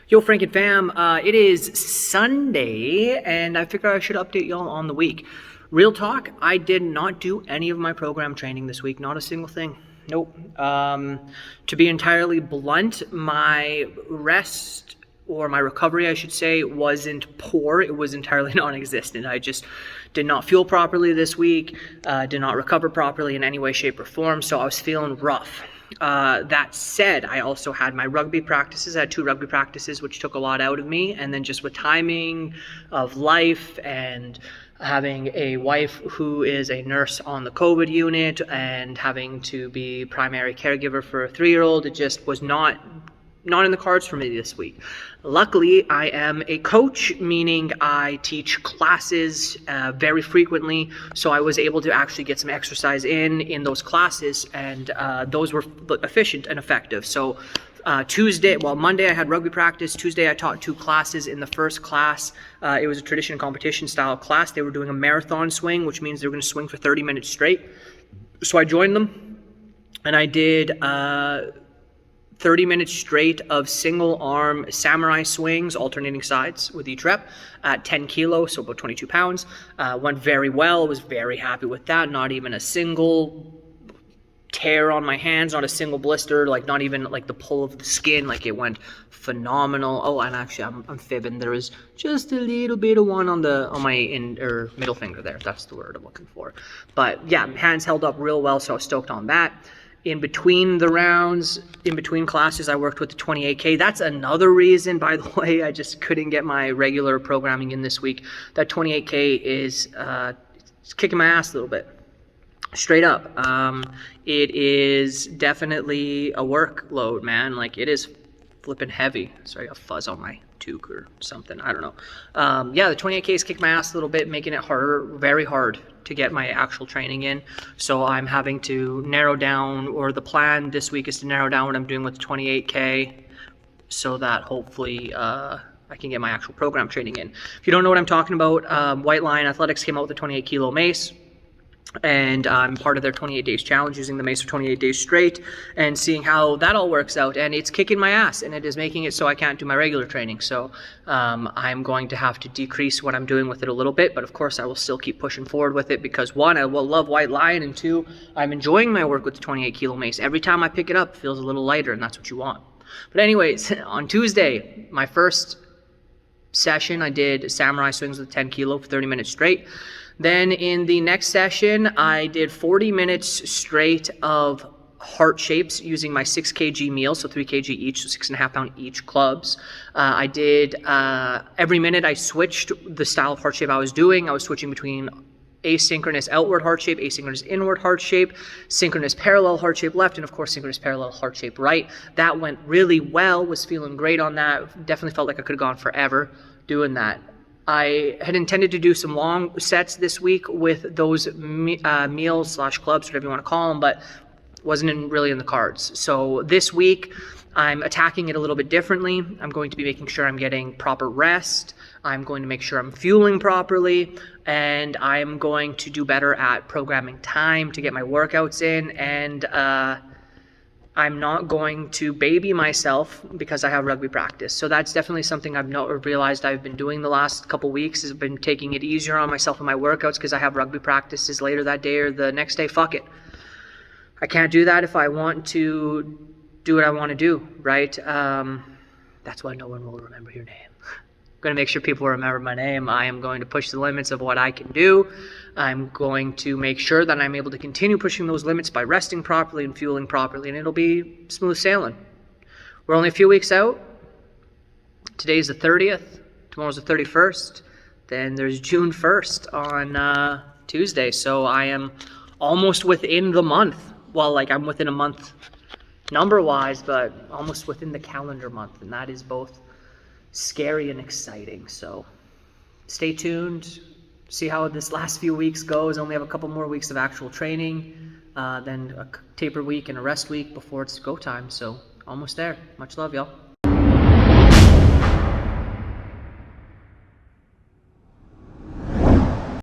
Yo, Frank and fam, it is Sunday, and I figure I should update y'all on the week. Real talk, I did not do any of my program training this week, not a single thing. Nope. To be entirely blunt, my rest, or my recovery, I should say, wasn't poor. It was entirely non-existent. I just did not fuel properly this week, did not recover properly in any way, shape, or form, so I was feeling rough. That said, I also had my rugby practices. I had 2 rugby practices, which took a lot out of me. And then just with timing of life and having a wife who is a nurse on the COVID unit and having to be primary caregiver for a 3-year-old, it just was not in the cards for me this week. Luckily, I am a coach, meaning I teach classes very frequently, so I was able to actually get some exercise in those classes, and those were efficient and effective. So Monday I had rugby practice. Tuesday I taught 2 classes. In the first class, it was a tradition competition style class. They were doing a marathon swing, which means they were going to swing for 30 minutes straight. So I joined them, and I did 30 minutes straight of single arm samurai swings, alternating sides with each rep at 10 kilos, so about 22 pounds. Went very well, was very happy with that. Not even a single tear on my hands, not a single blister, like not even like the pull of the skin, like it went phenomenal. Oh, and actually I'm fibbing. There was just a little bit of one on my middle finger there. That's the word I'm looking for. But yeah, hands held up real well, so I was stoked on that. In between the rounds, in between classes, I worked with the 28K. That's another reason, by the way, I just couldn't get my regular programming in this week. That 28K is it's kicking my ass a little bit. Straight up. It is definitely a workload, man. Like, it is flipping heavy. Sorry, a fuzz on my toque or something. I don't know. Yeah, the 28K has kicked my ass a little bit, making it harder, very hard to get my actual training in. So I'm having to narrow down, or the plan this week is to narrow down what I'm doing with the 28K so that hopefully I can get my actual program training in. If you don't know what I'm talking about, White Lion Athletics came out with a 28 kilo mace. And I'm part of their 28 days challenge, using the mace for 28 days straight and seeing how that all works out. And it's kicking my ass, and it is making it so I can't do my regular training. So I'm going to have to decrease what I'm doing with it a little bit, but of course I will still keep pushing forward with it because 1, I will love White Lion, and 2, I'm enjoying my work with the 28 kilo mace. Every time I pick it up, it feels a little lighter, and that's what you want. But anyways, on Tuesday, my first session, I did samurai swings with 10 kilo for 30 minutes straight. Then in the next session, I did 40 minutes straight of heart shapes using my 6 kg meal, so 3 kg each, so 6.5 pound each clubs. I did, every minute I switched the style of heart shape I was doing. I was switching between asynchronous outward heart shape, asynchronous inward heart shape, synchronous parallel heart shape left, and of course synchronous parallel heart shape right. That went really well, was feeling great on that. Definitely felt like I could have gone forever doing that. I had intended to do some long sets this week with those meals / clubs, whatever you want to call them, but wasn't really in the cards. So this week, I'm attacking it a little bit differently. I'm going to be making sure I'm getting proper rest. I'm going to make sure I'm fueling properly, and I'm going to do better at programming time to get my workouts in, and I'm not going to baby myself because I have rugby practice. So that's definitely something I've realized I've been doing the last couple weeks, is I've been taking it easier on myself in my workouts because I have rugby practices later that day or the next day. Fuck it. I can't do that if I want to do what I want to do, right? That's why no one will remember your name. I'm going to make sure people remember my name. I am going to push the limits of what I can do. I'm going to make sure that I'm able to continue pushing those limits by resting properly and fueling properly, and it'll be smooth sailing. We're only a few weeks out. Today's the 30th. Tomorrow's the 31st. Then there's June 1st on Tuesday. So I am almost within the month. Well, like, I'm within a month number-wise, but almost within the calendar month, and that is both scary and exciting. So stay tuned, see how this last few weeks goes. I only have a couple more weeks of actual training, then a taper week and a rest week before it's go time. So almost there. Much love, y'all.